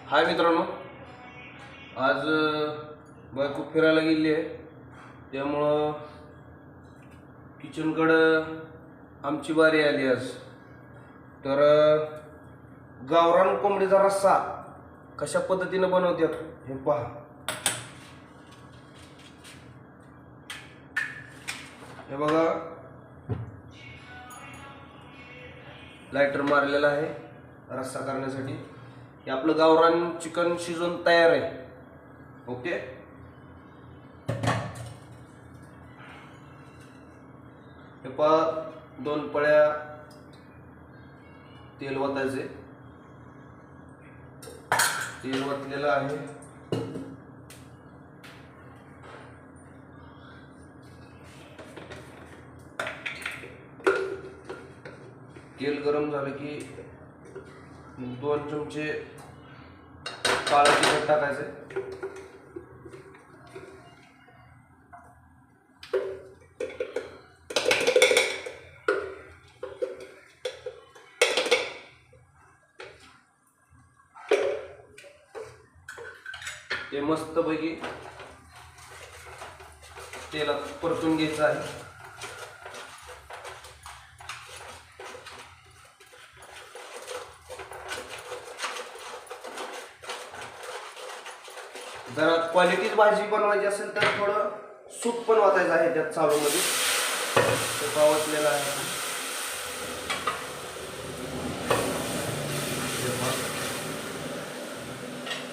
हाय मित्रांनो, आज बायको फिरायला गेली आहे, त्यामुळं किचनकडं आमची बारी आली आज. तर गावरान कोंबडीचा रस्सा कशा पद्धतीने बनवतात हे पहा. हे बघा, लायटर मारलेला आहे रस्सा करण्यासाठी. हे आपलं गावरान चिकन शिजून तयार आहे. ओके, हे पहा, 2 पळ्या तेल ओतायचे. तेल ओतलेलं आहे. तेल गरम झालं की 2 चमचे काळं तिखट टाकायचे. ते मस्तपैकी तेलात परतून घ्यायचं आहे. जरा क्वालिटीच भाजी बनवायची असेल तर थोडं सूप पण वाटायचं आहे त्यात चालूमध्ये. ते पावटलेलं आहे.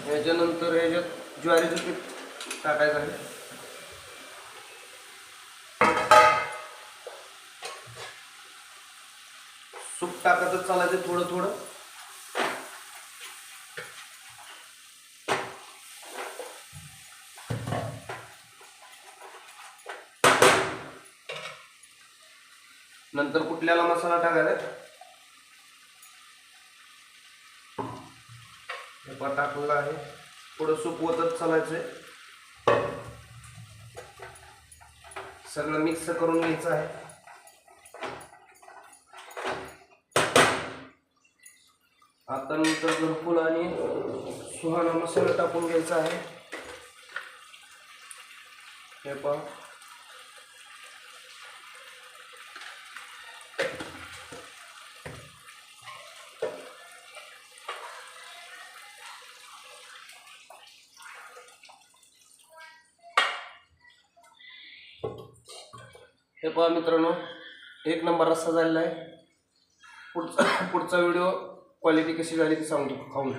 ह्याच्यानंतर ह्याच्यात ज्वारीचं पीठ टाकायचं आहे. सूप टाकतच चालायचं थोडं थोडं. नंतर कुठल्याला मसाला टाकायचा. हे टाकलेला आहे. थोडं सूप ओतत चालायचंय. सगळं मिक्स करून घ्यायचं आहे. आता नंतर घरकुल आणि सुहाणा मसाला टाकून घ्यायचा आहे. हे पहा, हे पहा मित्रांनो, 1 नंबर रस्सा झालेला आहे. पुढचा व्हिडिओ क्वालिटी कशी झाली ती सांगतो खाऊन.